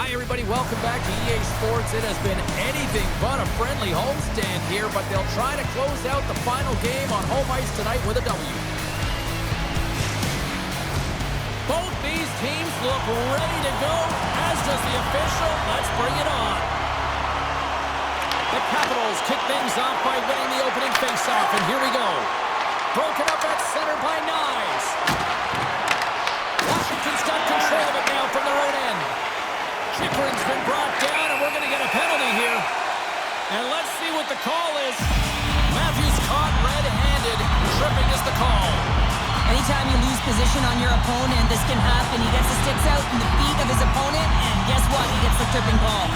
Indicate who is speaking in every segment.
Speaker 1: Hi, everybody. Welcome back to EA Sports. It has been anything but a friendly homestand here, but they'll try to close out the final game on home ice tonight with a W. Both these teams look ready to go, as does the official. Let's bring it on. The Capitals kick things off by winning the opening faceoff, and here we go. Broken up at center by Nyes. Washington's got control of it now from their own end. Chikrin's been brought down, and we're going to get a penalty here. And let's see what the call is. Matthews caught red-handed. Tripping is the call.
Speaker 2: Anytime you lose position on your opponent, this can happen. He gets the sticks out in the feet of his opponent, and guess what? He gets the tripping call.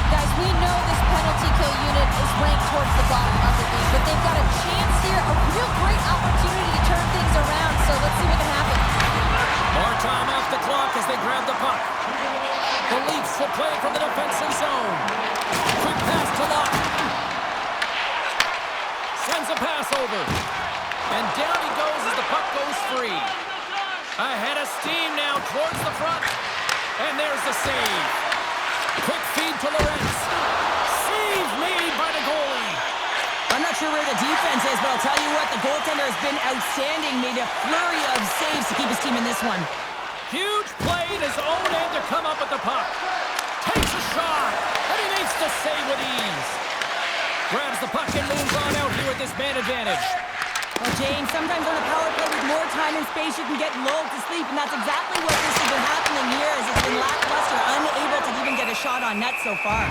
Speaker 3: Guys, we know this penalty kill unit is ranked towards the bottom of the league, but they've got a chance here, a real great opportunity to turn things around, so let's see what can happen.
Speaker 1: More time off the clock as they grab the puck. The Leafs will play it from the defensive zone. Quick pass to Locke. Sends a pass over. And down he goes as the puck goes free. Ahead of steam now towards the front. And there's the save. Quick feed to Lorentz. Save made by the goalie.
Speaker 2: I'm not sure where the defense is, but I'll tell you what, the goaltender has been outstanding. Made a flurry of saves to keep his team in this one.
Speaker 1: Huge play in his own end to come up with the puck. Takes a shot, and he makes the save with ease. Grabs the puck and moves on out here with this man advantage.
Speaker 2: Well, James, sometimes on a power play with more time and space, you can get lulled to sleep, and that's exactly what this has been happening here, as it's been lackluster, unable to even get a shot on net so far.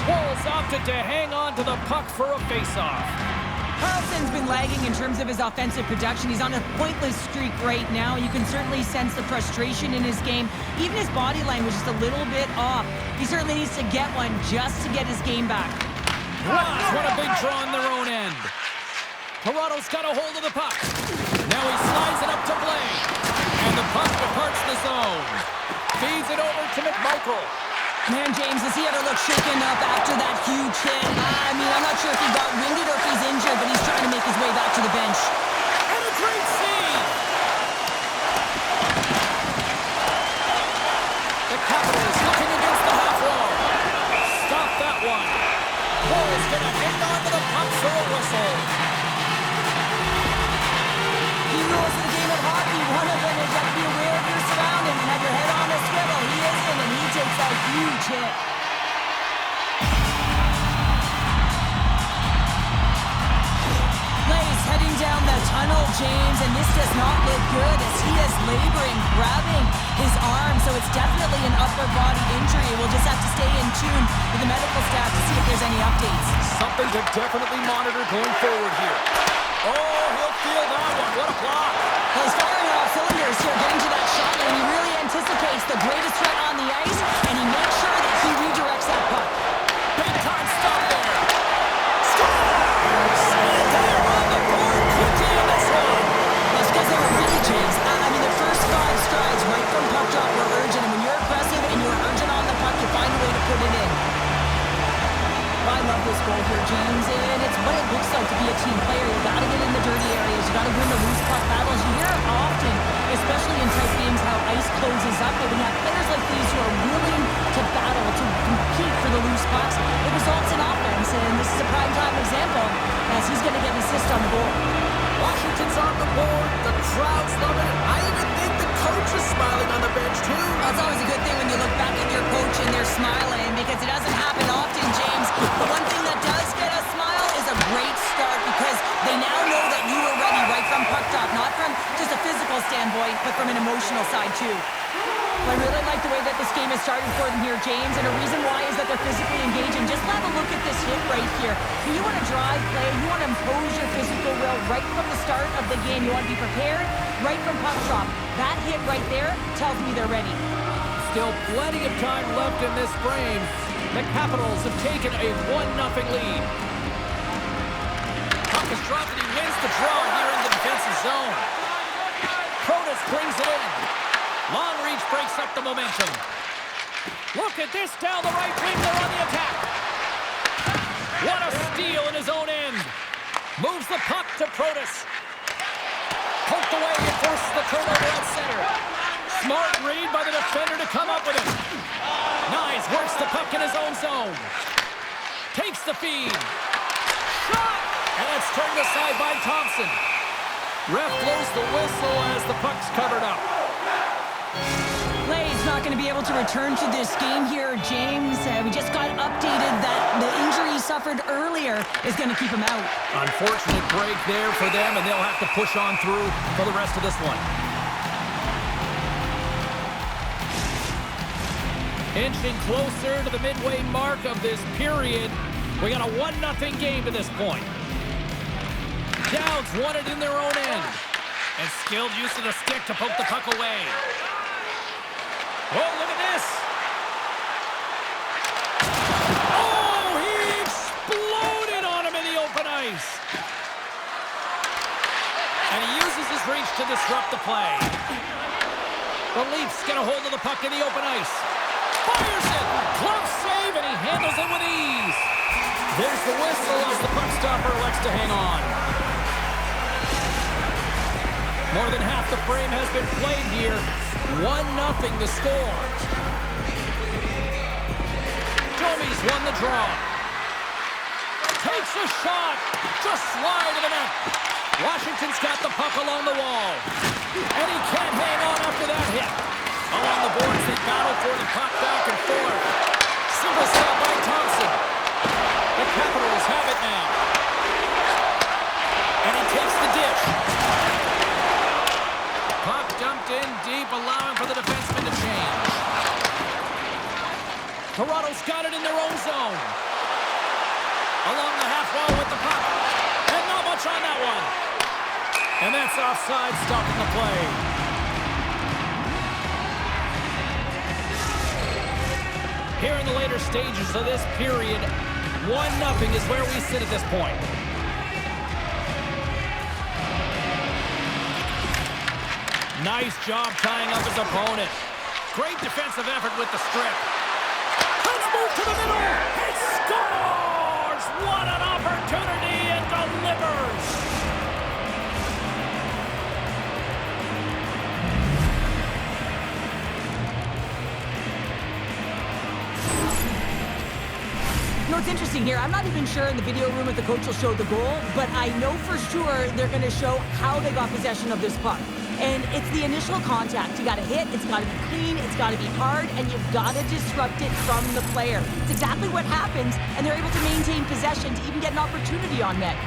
Speaker 1: Wolves opted to hang on to the puck for a face-off.
Speaker 2: Carlson's been lagging in terms of his offensive production. He's on a pointless streak right now. You can certainly sense the frustration in his game. Even his body language is a little bit off. He certainly needs to get one just to get his game back.
Speaker 1: What a big draw on their own end. Toronto's got a hold of the puck. Now he slides it up to Blake. And the puck departs the zone. Feeds it over to McMichael.
Speaker 2: Man, James, does he ever look shaken up after that huge hit? I mean, I'm not sure if he got winded or if he's injured, but he's trying to make his way back to the bench.
Speaker 1: And a great save! The Capitals looking against the half wall. Stop that one. Cole's going to hang on to the puck for a whistle.
Speaker 2: He rules the game of hockey. One of them is you have to be aware of your surroundings and have your head on a swivel. He isn't, and he takes that huge hit. Blaze heading down the tunnel, James, and this does not look good as he is laboring, grabbing his arm, so it's definitely an upper body injury. We'll just have to stay in tune with the medical staff to see if there's any updates.
Speaker 1: Something to definitely monitor going forward here. Oh, he'll feel that one. What a block.
Speaker 2: Well, he's firing off cylinders here, getting to that shot, and he really anticipates the greatest threat on the ice, and he makes sure that he redirects that puck.
Speaker 1: Big time stop there. Scores! And they're on the board quickly in this one.
Speaker 2: That's because they were really, James. I mean, the first 5 strides right from puck drop were urgent, and when you're aggressive and you're urgent on the puck, you find a way to put it in. I love this goal here, James, and it's what it looks like to be a team player. You got to get in the dirty areas. You got to win the loose puck battles. You hear it often, especially in tight games, how ice closes up. But when you have players like these who are willing to battle, to compete for the loose pucks, it results in offense. And this is a prime time example as he's going to get an assist on the goal.
Speaker 1: Washington's on the board. The crowd's loving it. I even think the coach is smiling on the bench, too.
Speaker 2: That's always a good thing when you look back at your coach and they're smiling, because it doesn't happen often, James. But one thing that does get a smile is a great start, because they now know that you were ready right from puck drop, not from just a physical standpoint, but from an emotional side, too. I really like the way that this game has started for them here, James, and a reason why is that they're physically engaging. Just have a look at this hit right here. When you want to drive play, you want to impose your physical will right from the start of the game. You want to be prepared right from puck drop. That hit right there tells me they're ready.
Speaker 1: Still plenty of time left in this frame. The Capitals have taken a 1-0 lead. Puck is dropped and he wins the draw here in the defensive zone. Protas brings it in. Long reach breaks up the momentum. Look at this down the right wing. They're on the attack. What a steal in his own end. Moves the puck to Protas. Knocked away and forces the turnover at center. Smart read by the defender to come up with it. Nice, works the puck in his own zone. Takes the feed. Shot! And it's turned aside by Thompson. Ref blows the whistle as the puck's covered up.
Speaker 2: Clay's not going to be able to return to this game here, James. We just got updated that the injury he suffered earlier is going to keep him out.
Speaker 1: Unfortunate break there for them, and they'll have to push on through for the rest of this one. Inching closer to the midway mark of this period. We got a 1-0 game to this point. Downs won it in their own end. And skilled use of the stick to poke the puck away. Oh, look at this. Oh, he exploded on him in the open ice. And he uses his reach to disrupt the play. The Leafs get a hold of the puck in the open ice. Fires it. Glove save, and he handles it with ease. There's the whistle as the puck stopper elects to hang on. More than half the frame has been played here. 1-0 the score. Domi's won the draw. Takes a shot. Just slide to the net. Washington's got the puck along the wall. And he can't hang on after that hit. Along the boards, they battle for the puck back and forth. Simple stop by Thompson. The Capitals have it now. And he takes the dish. Puck dumped in deep, allowing for the defenseman to change. Toronto's got it in their own zone. Along the half wall with the puck. And not much on that one. And that's offside, stopping the play. Here in the later stages of this period, 1-0 is where we sit at this point. Nice job tying up his opponent. Great defensive effort with the strip. Let's move to the middle. He scores! What an opportunity, and delivers!
Speaker 2: You know, it's interesting here. I'm not even sure in the video room if the coach will show the goal, but I know for sure they're going to show how they got possession of this puck. And it's the initial contact. You got to hit, it's got to be clean, it's got to be hard, and you've got to disrupt it from the player. It's exactly what happens, and they're able to maintain possession to even get an opportunity on net.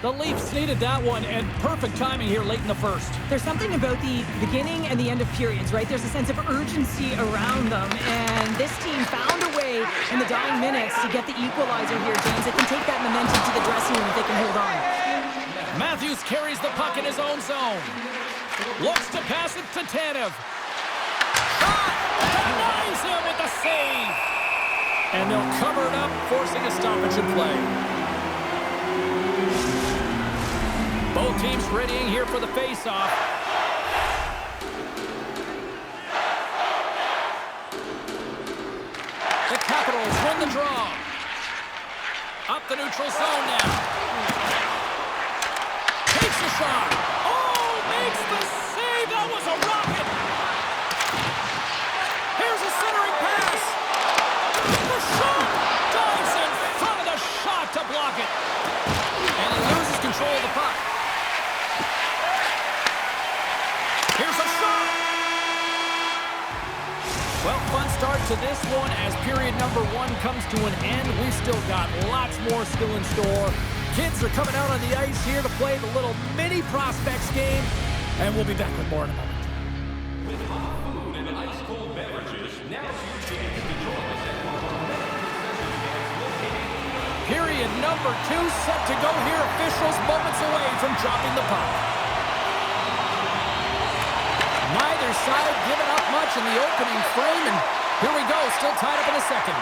Speaker 1: The Leafs needed that one, and perfect timing here late in the first.
Speaker 2: There's something about the beginning and the end of periods, right? There's a sense of urgency around them, and this team found a way in the dying minutes to get the equalizer here, James. They can take that momentum to the dressing room if they can hold on.
Speaker 1: Matthews carries the puck in his own zone. Looks to pass it to Tanev. Shot! Denies him with the save! And they'll cover it up, forcing a stoppage in play. Both teams readying here for the face-off. The Capitals win the draw. Up the neutral zone now. Takes a shot. Oh, makes the save. That was a rocket. Here's a centering pass. The shot. Dives in front of the shot to block it. And he loses control of the puck. Here's a shot! Well, fun start to this one as period number 1 comes to an end. We've still got lots more still in store. Kids are coming out on the ice here to play the little mini prospects game, and we'll be back with more in a moment.
Speaker 4: With hot food and ice-cold beverages, now's your chance to join us at one of our
Speaker 1: Period number 2 set to go here. Officials moments away from dropping the puck. Neither side giving up much in the opening frame, and here we go, still tied up in the second.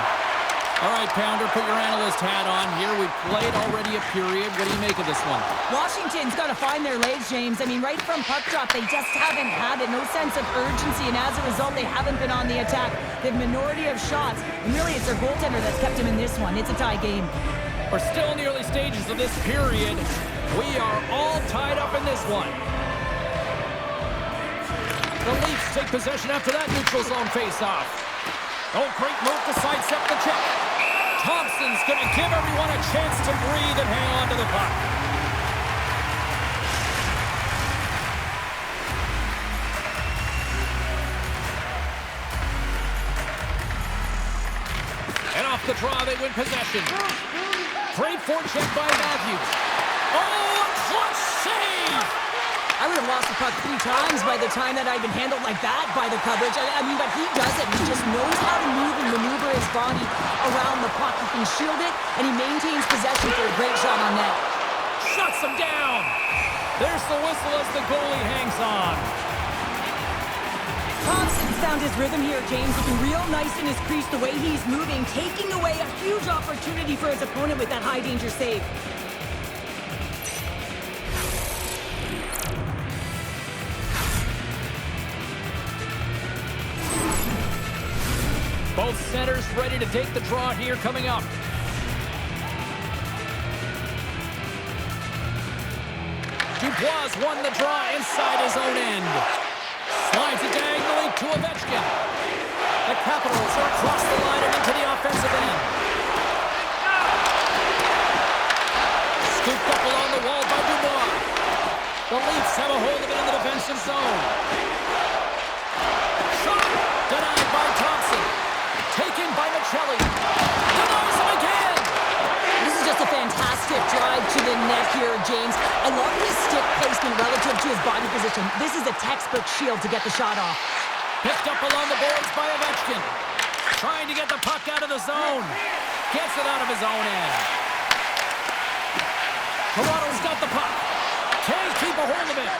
Speaker 1: All right, Pounder, put your analyst hat on here. We've played already a period. What do you make of this one?
Speaker 2: Washington's got to find their legs, James. I mean, right from puck drop, they just haven't had it. No sense of urgency, and as a result, they haven't been on the attack. They have minority of shots, and really it's their goaltender that's kept them in this one. It's a tie game.
Speaker 1: We're still in the early stages of this period. We are all tied up in this one. The Leafs take possession after that neutral zone face-off. Oh, great move to sidestep the check. Thompson's going to give everyone a chance to breathe and hang on to the puck. And off the draw, they win possession. Great forecheck by Matthews. Oh, a clutch save!
Speaker 2: I would have lost the puck 3 times by the time that I'd been handled like that by the coverage. I mean, but he does it. He just knows how to move and maneuver his body around the puck. He can shield it, and he maintains possession for a great shot on net.
Speaker 1: Shuts him down. There's the whistle as the goalie hangs on.
Speaker 2: Thompson's found his rhythm here, James. Looking real nice in his crease, the way he's moving, taking away a huge opportunity for his opponent with that high-danger save.
Speaker 1: Both centers ready to take the draw here coming up. Dubois won the draw inside his own end. Slides it diagonally to Ovechkin. The Capitals are across the line and into the offensive end. Scooped up along the wall by Dubois. The Leafs have a hold of it in the defensive zone. Shot denied by Thompson. Taken by Chel. Denies him again.
Speaker 2: This is just a fantastic drive to the net here, James. I love his stick placement relative to his body position. This is a textbook shield to get the shot off.
Speaker 1: Picked up along the boards by Ovechkin. Trying to get the puck out of the zone. Gets it out of his own end. Toronto's got the puck. Can't keep a hold of it.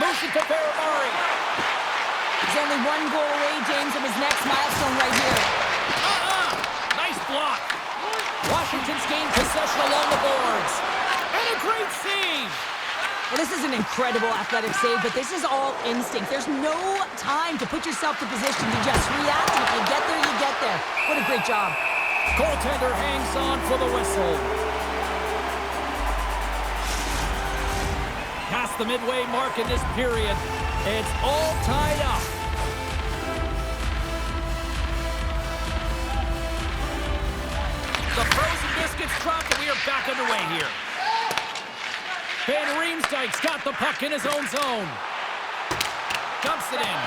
Speaker 1: Motion to Ferrari.
Speaker 2: He's only 1 goal away, James, from his next milestone right here.
Speaker 1: Nice block. Washington's gained possession along the boards. And a great save.
Speaker 2: Well, this is an incredible athletic save, but this is all instinct. There's no time to put yourself to position to just react. If you get there, you get there. What a great job.
Speaker 1: Goaltender hangs on for the whistle. Past the midway mark in this period. It's all tied up. The frozen biscuits dropped, and we are back underway here. Van Riemsdyk's got the puck in his own zone. Dumps it in.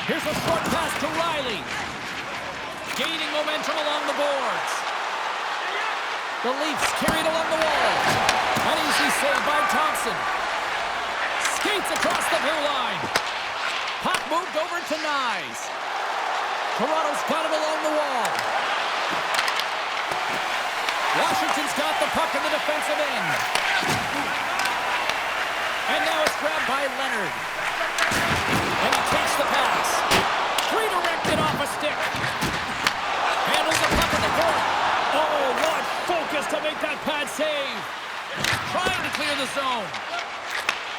Speaker 1: Here's a short pass to Riley. Gaining momentum along the boards. The Leafs carried along the wall. An easy save by Thompson. Skates across the blue line. Puck moved over to Nyes. Toronto's got it along the wall. Washington's got the puck in the defensive end. And now it's grabbed by Leonard. And he takes the pass. Redirected off a stick. Handles the puck in the corner. Oh, what focus to make that pad save. Trying to clear the zone.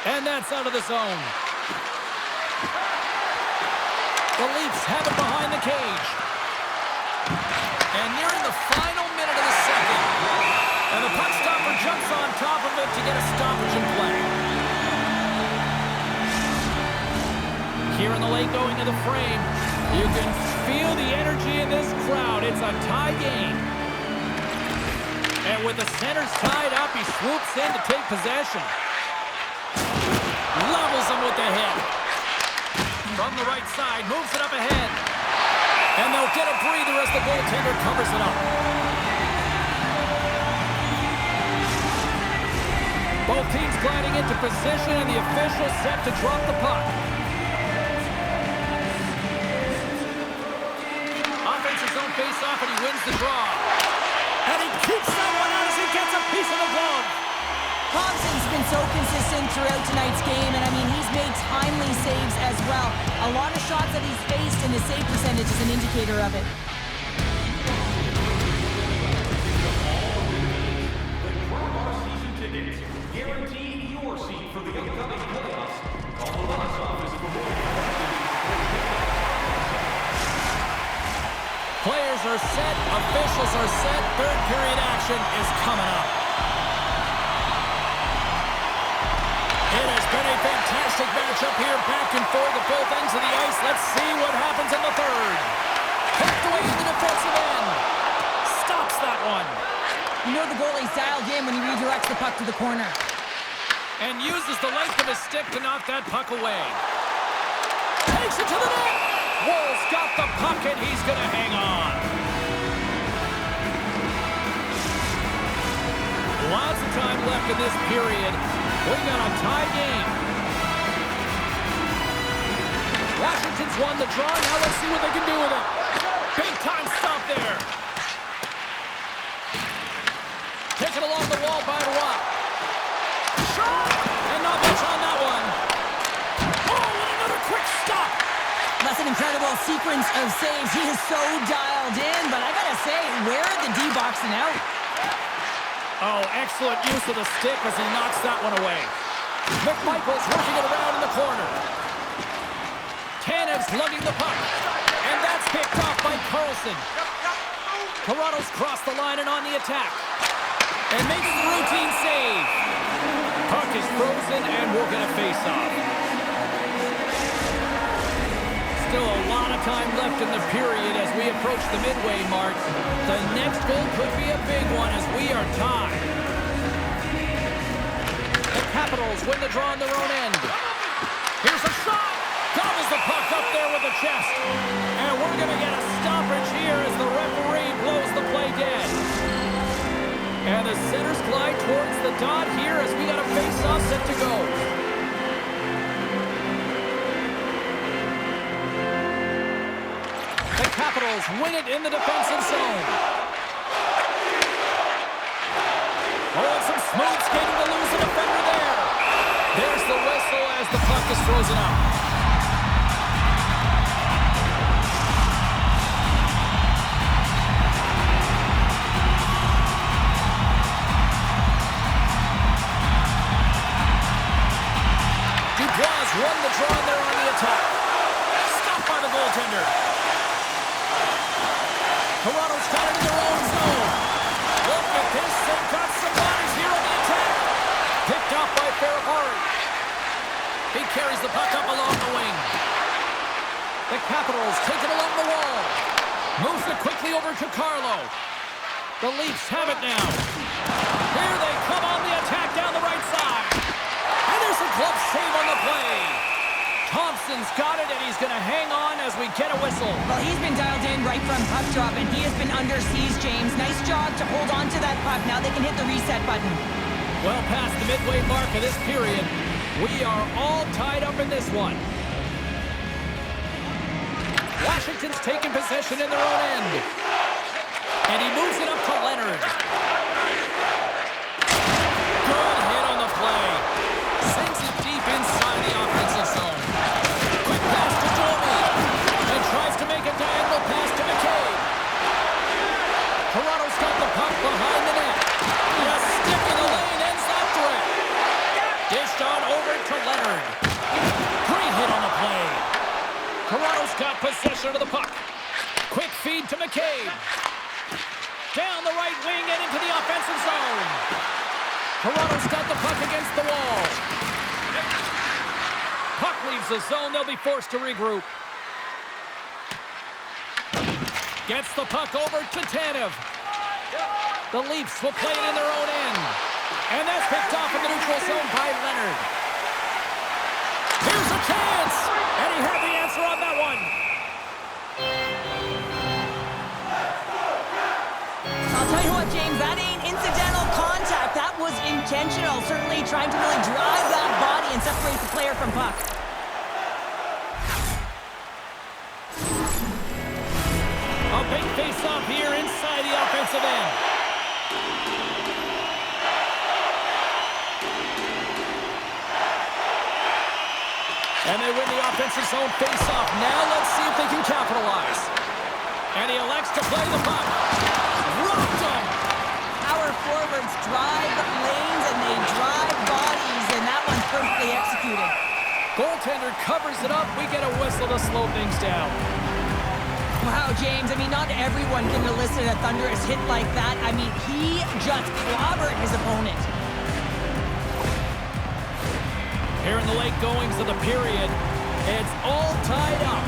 Speaker 1: And that's out of the zone. The Leafs have it behind the cage. And nearing the final minute of the second. And the puck stopper jumps on top of it to get a stoppage in play. Here in the late going to the frame, you can feel the energy in this crowd. It's a tie game. And with the centers tied up, he swoops in to take possession. Levels him with the hit. From the right side, moves it up ahead. And they'll get a breather as the goaltender covers it up. Both teams gliding into position, and the official set to drop the puck. Offensive zone face-off, and he wins the draw. And he keeps that one out as he gets a piece of the glove.
Speaker 2: Thompson's been so consistent throughout tonight's game, and I mean, he's made timely saves as well. A lot of shots that he's faced, and his save percentage is an indicator of it.
Speaker 1: are set. Third period action is coming up. It has been a fantastic matchup here, back and forth at both ends of the ice. Let's see what happens in the third. Hooked away to the defensive end. Stops that one.
Speaker 2: You know the goalie's dialed in when he redirects the puck to the corner.
Speaker 1: And uses the length of his stick to knock that puck away. Takes it to the net. Wohl's got the puck, and he's going to hang on. Lots of time left in this period. We got a tie game. Washington's won the draw. Now let's see what they can do with it. Big time stop there. Taken along the wall by Rock. Shot! And not much on that one. Oh, and another quick stop.
Speaker 2: That's an incredible sequence of saves. He is so dialed in, but I gotta say, where are the D-boxing out?
Speaker 1: Oh, excellent use of the stick as he knocks that one away. McMichael's working it around in the corner. Tanev's lugging the puck. And that's picked off by Carlson. Toronto's crossed the line and on the attack. And makes the routine save. Puck is frozen and we're going to face off. Still a lot of time left in the period as we approach the midway mark. The next goal could be a big one as we are tied. The Capitals win the draw on their own end. Here's a shot. Gobbles the puck up there with the chest. And we're going to get a stoppage here as the referee blows the play dead. And the centers glide towards the dot here as we got a face-off set to go. The Capitals win it in the defensive zone. Oh, and some smooth skating to lose the defender there. There's the whistle as the puck is frozen up. Dubois won the draw there on the attack. Stopped by the goaltender. Toronto's got it in their own zone. Look at this. They've got some bodies here on the attack. Picked off by Ferrari. He carries the puck up along the wing. The Capitals take it along the wall. Moves it quickly over to Carlo. The Leafs have it now. Here they come on the attack down the right side. And there's a glove save on the play. Thompson's got it, and he's going to hang on as we get a whistle.
Speaker 2: Well, he's been dialed in right from puck drop, and he has been under siege, James. Nice job to hold on to that puck. Now they can hit the reset button.
Speaker 1: Well past the midway mark of this period, we are all tied up in this one. Washington's taking possession in their own end. And he moves it up to Leonard. Good hit on the play. Sends it deep inside the offensive zone. Quick pass to Domi. And tries to make a diagonal pass to McCabe. Toronto's got the puck behind the net. A stick in the lane ends that threat. Dished on over to Leonard. Great hit on the play. Toronto's got possession of the puck. Quick feed to McCabe. Down the right wing and into the offensive zone. Toronto's got the puck against the wall. Puck leaves the zone. They'll be forced to regroup. Gets the puck over to Tanev. The Leafs will play it in their own end. And that's picked off in the neutral zone by Leonard. Here's a chance! And he had the answer on that one.
Speaker 2: I'll tell you what, James, that ain't incidental contact. That was intentional. Certainly trying to really drive that body and separate the player from puck.
Speaker 1: A big face-off here inside the offensive end. And they win the offensive zone face-off. Now let's see if they can capitalize. And he elects to play the puck. Rocked him!
Speaker 2: Our forwards drive lanes and they drive bodies, and that one's perfectly executed.
Speaker 1: Goaltender covers it up. We get a whistle to slow things down.
Speaker 2: Wow, James, I mean, not everyone can elicit a thunderous hit like that. I mean, he just clobbered his opponent.
Speaker 1: Here in the late goings of the period, it's all tied up.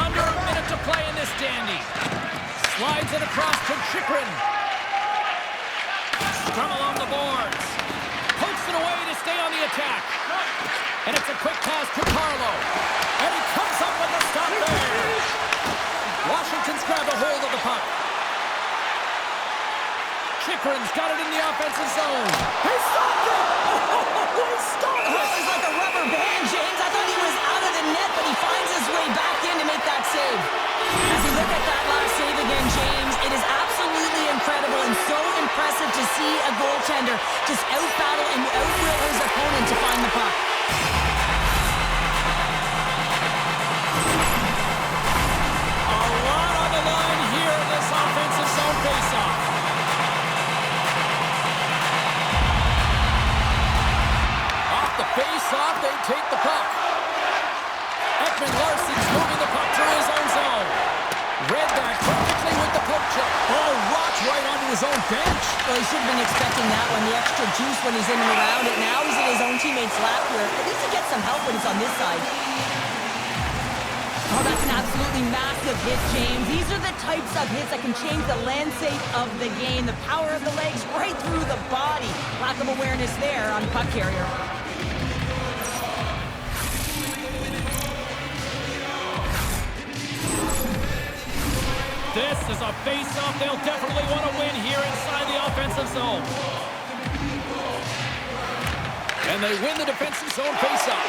Speaker 1: Under a minute to play in this dandy. Slides it across to Chychrun. Scrum along the boards. Pokes it away to stay on the attack. And it's a quick pass to Carlo. And he comes up with a stop there. Washington's grabbed a hold of the puck. Chychrun's got it in the offensive zone. He stopped it! Oh, he stopped it!
Speaker 2: It was like a rubber band, James. I thought he was out of the net, but he finds his way back in to make that save. As we look at that last save again, James, it is absolutely incredible and so impressive to see a goaltender just out-battle and out-will his opponent to find the puck.
Speaker 1: A lot on the line here in this offensive zone faceoff. Off the face-off, they take the puck. Ekman Larsson's moving the puck through his own zone. Read that perfectly with the poke check. Oh, rocked right onto his own bench.
Speaker 2: Well, he should have been expecting that one, the extra juice when he's in and around it. Now he's in his own teammate's lap here. At least he gets some help when it's on this side. Oh, that's an absolutely massive hit, James. These are the types of hits that can change the landscape of the game. The power of the legs right through the body. Lack of awareness there on puck carrier.
Speaker 1: This is a face-off they'll definitely want to win here inside the offensive zone. And they win the defensive zone face-off.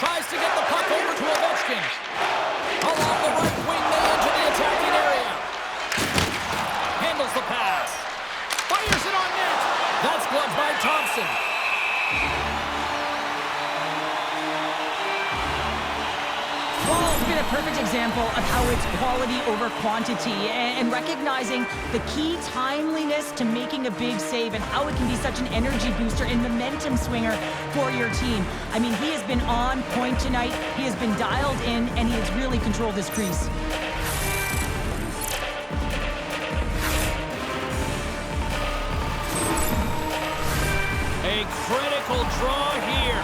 Speaker 1: Tries to get the puck over to Ovechkin. Along the right wing, they enter the attacking area. Handles the pass. Fires it on net. That's gloved by Thompson.
Speaker 2: Well, it's been a perfect example of how it's quality over quantity and recognizing the key timeliness to making a big save and how it can be such an energy booster and momentum swinger for your team. I mean, he has been on point tonight. He has been dialed in, and he has really controlled his crease.
Speaker 1: A critical draw here.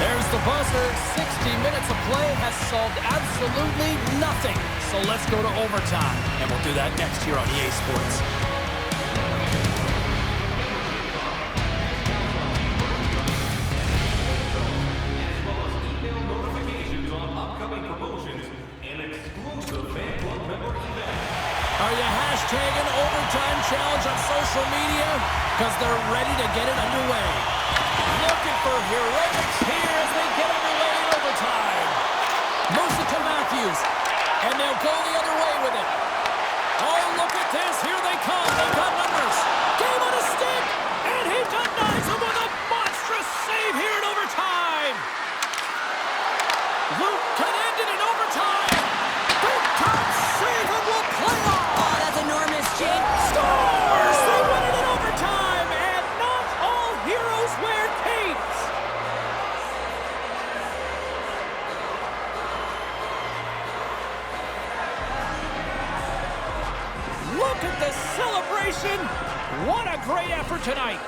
Speaker 1: There's the buzzer. 60 minutes of play has solved absolutely nothing. So let's go to overtime, and we'll do that next here on EA Sports.
Speaker 4: As well as email notifications on upcoming promotions and exclusive fan club member events.
Speaker 1: Are you hashtagging overtime challenge on social media? Because they're ready to get it underway. Looking for heroics here as they get underway in overtime. Moves it to Matthews, and they'll go the other way with it. Oh, look at this. Here they come. They've got numbers. Game on a stick, and he denies him with a monstrous save here in overtime. Luke can end it in overtime. Big time save and will play on.
Speaker 2: Oh, that's enormous, James.
Speaker 1: Stars! They win it in overtime, and not all heroes wear capes. Look at the celebration. What a great effort tonight.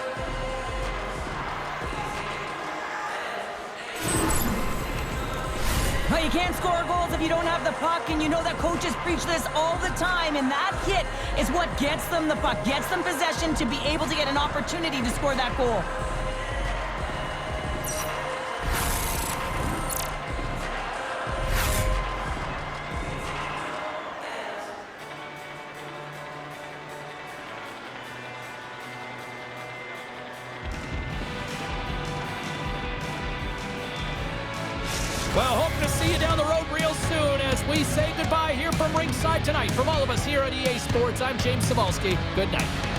Speaker 2: Well, you can't score goals if you don't have the puck, and you know that coaches preach this all the time, and that hit is what gets them the puck, gets them possession to be able to get an opportunity to score that goal.
Speaker 1: Well, hope to see you down the road real soon as we say goodbye here from ringside tonight. From all of us here at EA Sports, I'm James Cebulski. Good night.